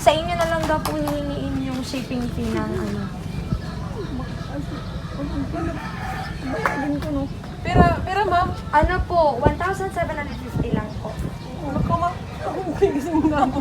Sa inyo na lang daw po hihingiin yung shipping fee ng ano. Bayagin ko, no? Pero ma'am, Ano po, 1,750 lang po. nakama, okay kasi mga ako.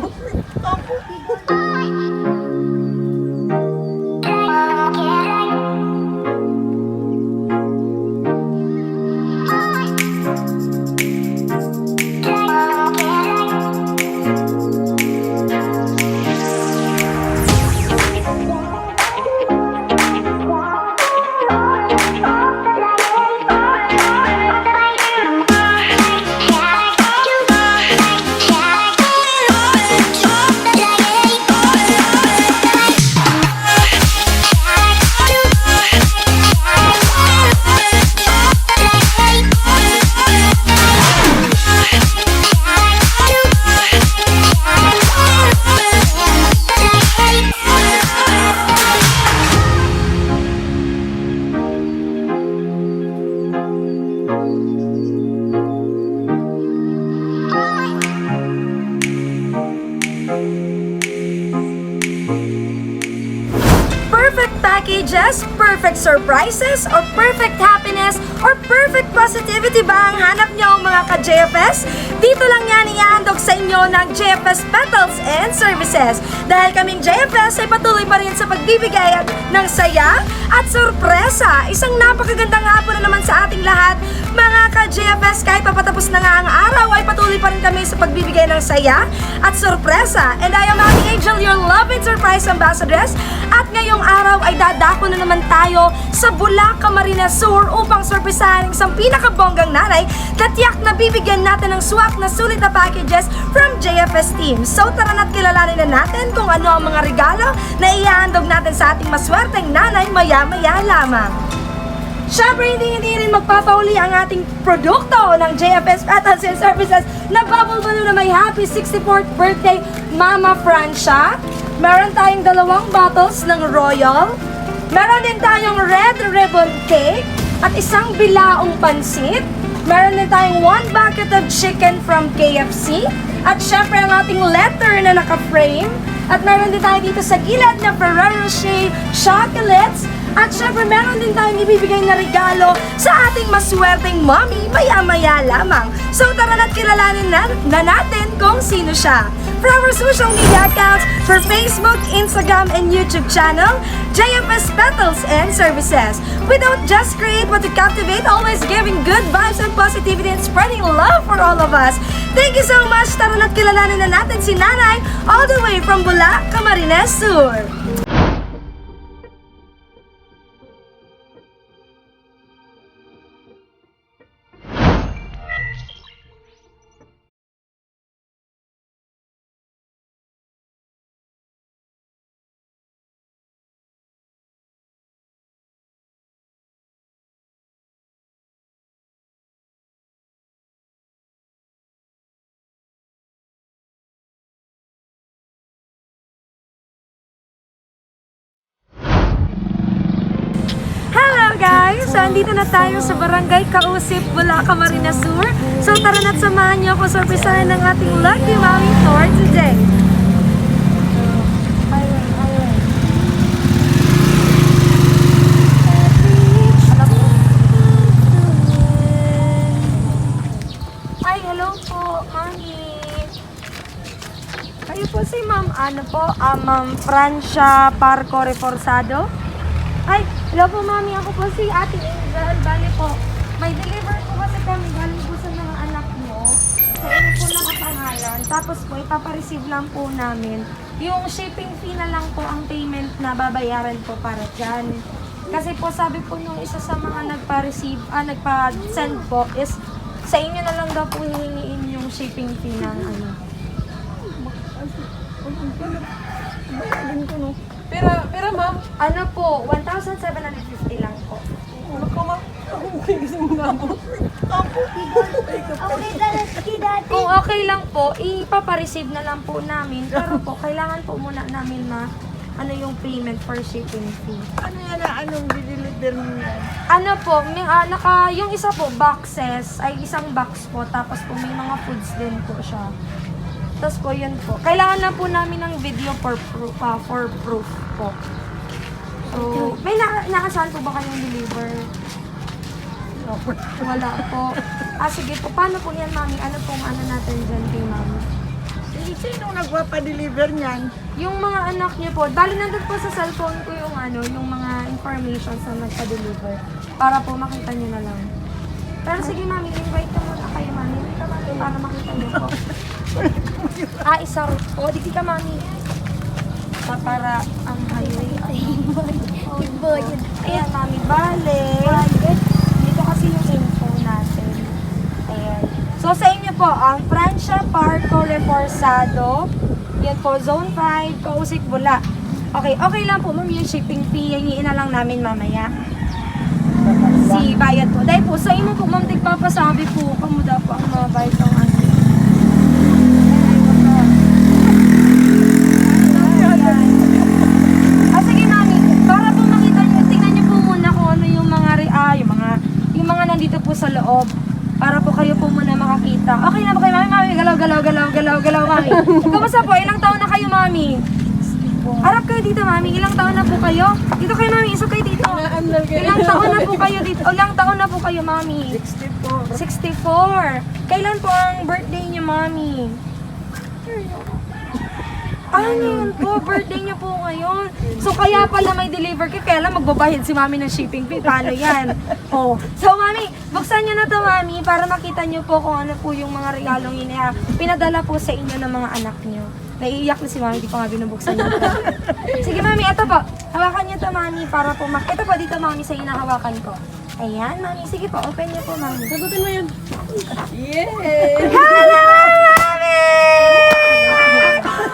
Perfect packages, perfect surprises, or perfect happiness, or perfect positivity ba ang hanap niyo mga ka-JFS? Dito lang yan ihahandog sa inyo ng JFS Petals and Services. Dahil kaming JFS ay patuloy pa rin sa pagbibigay ng saya at sorpresa. Isang napakagandang hapon na naman sa ating lahat. Mga ka-JFS, kahit papatapos na nga ang araw, ay patuloy pa rin kami sa pagbibigay ng saya at sorpresa. And I am Ate Angel, your love and surprise ambassadress. At ngayong araw ay dadako na naman tayo sa Bulacan, Camarines Sur upang sorpresahan ang isang pinakabonggang nanay na tiyak na bibigyan natin ng swak na sulit na packages from JFS team. So tara na't kilalanin na natin kung ano ang mga regalo na ihahandog natin sa ating maswerteng nanay maya-maya lamang. Siyempre, hindi rin magpapauli ang ating produkto ng JFS Petals and Services na bubble balloon na may happy 64th birthday Mama Francia. Meron tayong 2 bottles ng Royal. Meron din tayong red ribbon cake at isang bilaong pansit. Meron din tayong 1 bucket of chicken from KFC. At syempre ang ating letter na naka-frame. At meron din tayo dito sa gilid na Ferrero Rocher chocolates. At syempre, meron din tayong ibibigay na regalo sa ating maswerteng mommy maya-maya lamang. So tara na't kilalanin na natin kung sino siya. For our social media accounts, for Facebook, Instagram, and YouTube channel, JFS Petals and Services. We don't just create what to captivate, always giving good vibes and positivity and spreading love for all of us. Thank you so much! Tara na't kilalanin na natin si Nanay all the way from Bulacan, Camarines Sur. Hello guys! So, andito na tayo sa Barangay Kausip, Bulacan, Camarines Sur. So, tara na't samahan niyo ako sorpresahan ng ating lucky mommy for today. Ay, hello po, mommy. Kayo po si Ma'am, Ma'am Francia Parco Reforzado? Ay, hello po mami, ako po si Ate Angel. Bali po, may deliver po kasi kami galing po sa mga anak mo. Sa inyo po nakapangalan. Tapos po, ipapareceive lang po namin. Yung shipping fee na lang po ang payment na babayaran po para dyan. Kasi po sabi po nung isa sa mga nagpa-send po is sa inyo na lang daw po hihingiin yung shipping fee ng ano. Bayagin ko, no? Pero ma'am, Ano po, 1,750 lang po. nakama, okay kasi mga ako. Kung okay lang po, ipapareceive na lang po namin. Pero po, kailangan po muna namin na ano yung payment for shipping fee. Ano yan na, anong deliver mo yan? Ano po, yung isa po, boxes, ay isang box po. Tapos po may mga foods din po siya. Tapos po, yun po. Kailangan lang po namin ng video for proof po. So, may nakasahan po ba kayong deliver? Wala po. Sige po. Paano po yan, mami? Ano pong ano natin dyan kay mami? Sino nagpapa-deliver niyan? Yung mga anak niyo po, bali nandun po sa cellphone ko yung yung mga information na nagpa-deliver. Para po makita niyo na lang. Pero sige mami, invite ko muna kayo mami. Hindi ka mami para makita niyo po. Isa route po. Di ka mami. Para ang highway. Ayan mami, bale. Dito kasi yung info natin. Ayan. So sa inyo po, ang Francia Parco Reforzado. Yan po, Zone 5, Kausik, Bula. Okay lang po ma'am yung shipping fee. Hingiin na lang namin mamaya. Si bayad po. Dahil po sa inyo po ma'am, tigpapasabi po. Kamuda po ang mabayad ng ano. Sige mami, para po makita nyo, tingnan nyo po muna kung ano yung mga nandito po sa loob. Para po kayo po muna makakita. Okay na ba kayo, mami? Mami, galaw, mami. Kamusta po? Ilang taon na kayo, mami? Harap kayo dito, mami. Ilang taon na po kayo? Dito kayo, mami. Isok kayo dito. Ilang taon na po kayo dito? Ilang taon na po kayo, mami? 64. 64. Kailan po ang birthday niyo, mami? Yun po, birthday niyo po ngayon. So kaya pala may deliver kayo, kaya lang magbabayad si mami ng shipping fee. Paano yan? So mami, buksan niyo na to mami para makita niyo po kung ano po yung mga regalong pinadala po sa inyo ng mga anak niyo. Naiiyak na si mami, di pa nga binubuksan niyo. Sige mami, ito po. Hawakan niyo to mami para po ito po dito mami sa inahawakan ko. Ayan mami, sige po, open niyo po mami. Sagutin mo yun. Yay! Hello mami!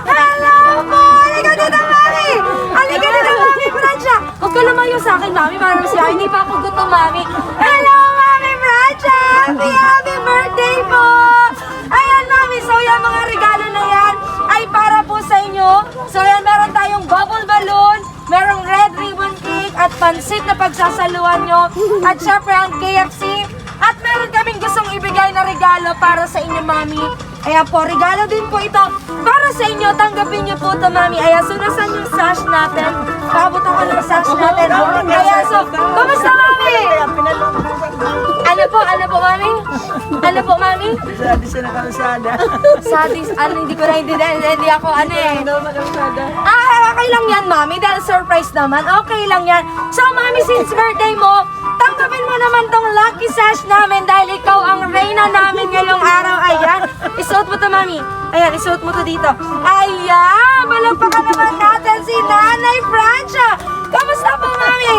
Hello po! Halika dito, mami! Halika dito, mami, Francia! Huwag ka lumayo sa akin, mami. Parang siya, hindi pa ako gutom, mami. Hello, mami, Francia! Happy birthday po! Ayan, mami. So, yung mga regalo na yan ay para po sa inyo. So, yan, meron tayong bubble balloon, merong red ribbon cake, at pansit na pagsasaluhan nyo. At syempre, ang KFC. At meron kaming gustong ibigay na regalo para sa inyo, mami. Ayan po, regalo din po ito para sa inyo. Tanggapin niyo po ito, mami. Ayan, so nasan yung sash natin? Paabot ako ng sash natin. Ayan, so, kumusta, mami? Ano po, mami? Ano po, mami? Sabi sa nakalusada. Sadis, hindi ko naintindihan. Hindi ako, Nakalusada. Okay lang yan, mami. Dahil surprise naman. Okay lang yan. So, mami, since birthday mo, tanggapin mo naman tong lucky sash namin dahil ikaw ang reyna namin ngayong araw. Ayan. Isuot mo to, mami. Ayan, isuot mo to dito. Ayan! Malagpakan naman natin si Nanay Francia! Kamusta po, mami?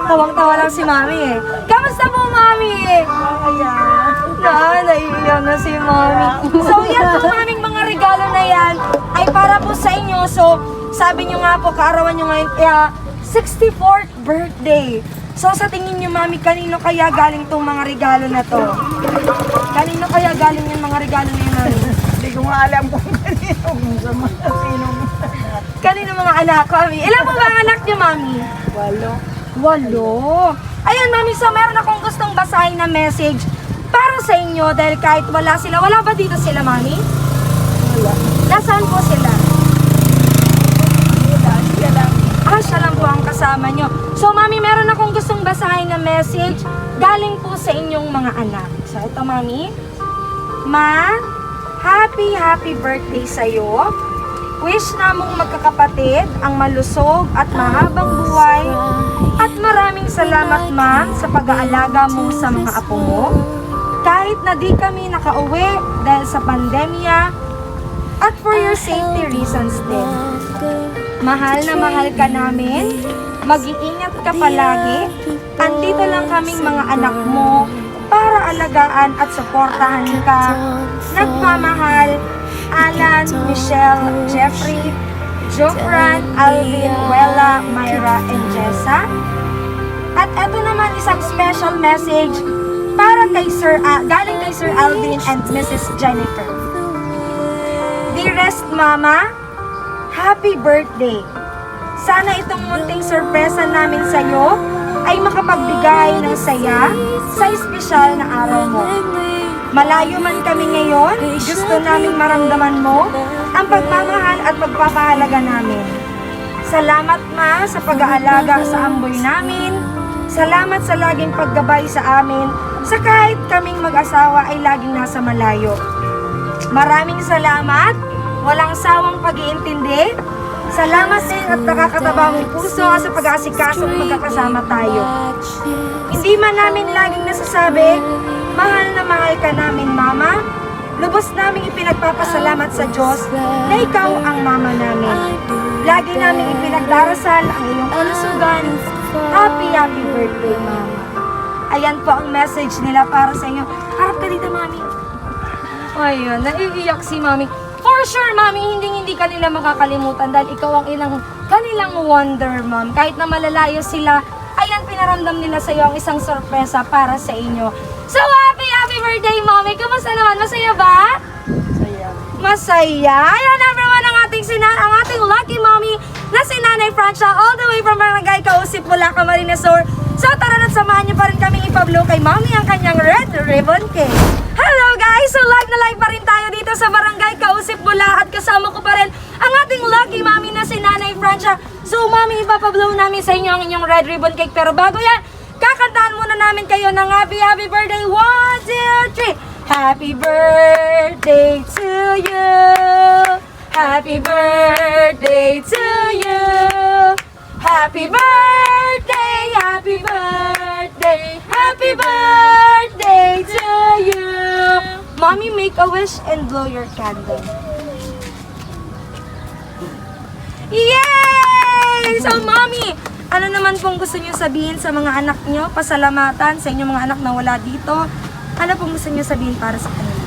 Tawang-tawa lang si mami eh. Kamusta po, mami? Ayan. Naiiyak na si mami. So, yan po, maming mga regalo na yan ay para po sa inyo. So, sabi nyo nga po, kaarawan nyo ngayon, 64th birthday. So, sa tingin nyo, mami, kanino kaya galing tong mga regalo na to? Kanino kaya galing yung mga regalo na yun, mami? Hindi ko nga alam kung sino. Kanino mga anak, mami? Ilan po ba ang anak nyo, mami? 8. Ayan, mami, so meron akong gustong basahin na message para sa inyo dahil kahit wala sila. Wala ba dito sila, mami? Wala. Nasaan po sila? Siya lang. Siya lang po ang kasama nyo. So, mami, meron akong gustong basahin na message galing po sa inyong mga anak. So, ito, mami. Ma, happy birthday sa'yo. Wish namong magkakapatid ang malusog at mahabang buhay. At maraming salamat, ma, sa pag-aalaga mo sa mga apo mo. Kahit na di kami nakauwi dahil sa pandemya at for your safety reasons din. Mahal na mahal ka namin. Mag-iingat ka palagi. Andito lang kaming mga anak mo para alagaan at suportahan ka. Nagmamahal, Alan, Michelle, Jeffrey, Jofran, Alvin, Wella, Myra, and Jessa. At eto naman isang special message para kay galing kay Sir Alvin and Mrs. Jennifer. Dearest Mama, happy birthday! Sana itong munting sorpresa namin sa iyo ay makapagbigay ng saya sa espesyal na araw mo. Malayo man kami ngayon, gusto naming maramdaman mo ang pagmamahal at pagpapahalaga namin. Salamat, Ma, sa pag-aalaga sa amboy namin. Salamat sa laging paggabay sa amin, sa kahit kaming mag-asawa ay laging nasa malayo. Maraming salamat, walang sawang pag-iintindi. Salamat din at nakakataba mong puso sa pag-aasikaso at magkakasama tayo. Hindi man namin laging nasasabi, mahal na mahal ka namin, Mama. Lubos naming ipinagpapasalamat sa Diyos na ikaw ang Mama namin. Lagi naming ipinagdarasal ang iyong kalusugan. Happy birthday, Mama. Ayan po ang message nila para sa inyo. Harap ka dito, Mami. Ayun, naiiyak si Mami. For sure, Mami, hindi kanila makakalimutan dahil ikaw ang kanilang wonder, Mom. Kahit na malalayo sila, ayan, pinaramdam nila sa iyo ang isang sorpresa para sa inyo. So, happy birthday, Mommy! Kumusta naman? Masaya ba? Saya. Masaya. Ayan, everyone, ang ating lucky mommy na si Nanay Francia all the way from Barangay Kausip, Bulacan, Camarines Sur. So tara na't samahan niyo pa rin kaming ipablow kay Mommy ang kanyang red ribbon cake. Hello guys! So live na live pa rin tayo dito sa Barangay Kausip, Bulacan at kasama ko pa rin ang ating lucky mommy na si Nanay Francia. So Mommy, ipapablow namin sa inyo ang inyong red ribbon cake. Pero bago yan, kakantahan muna namin kayo ng happy birthday. 1, 2, 3! Happy birthday to you. Happy birthday to you. Happy birthday, happy birthday, happy birthday to you. Mommy, make a wish and blow your candle. Yay! So, Mommy, ano naman pong gusto niyo sabihin sa mga anak niyo? Pasalamatan sa inyong mga anak na wala dito. Ano pong gusto niyo sabihin para sa kanila?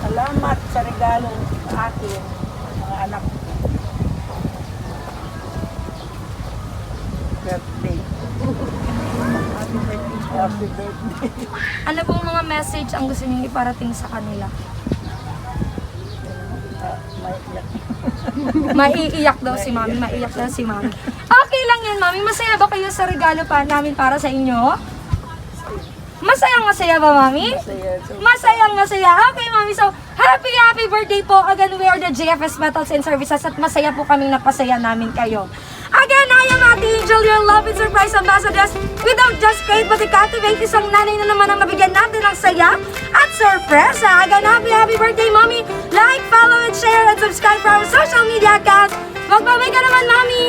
Salamat sa regalo sa akin, mga anak. Birthday. Happy birthday. Happy birthday. Ano pong mga message ang gusto niyo iparating sa kanila? Maiiyak daw si Mami, maiiyak daw si Mami. Okay lang yan, Mami. Masaya ba kayo sa regalo pa namin para sa inyo? Masaya ba, Mami? Masaya. Okay, Mami. So, happy birthday po. Again, we are the JFS Metals and Services at masaya po kaming napasaya namin kayo. Again, I am Ate Angel, your love and surprise ambassadors. Without just great but captivate, isang nanay na naman ang nabigyan natin ng saya at sorpresa. Again, happy birthday, Mommy. Like, follow, and share, and subscribe for our social media accounts. Magbabay ka naman, Mami.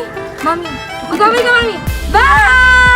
Magbabay ka, Mami. Bye!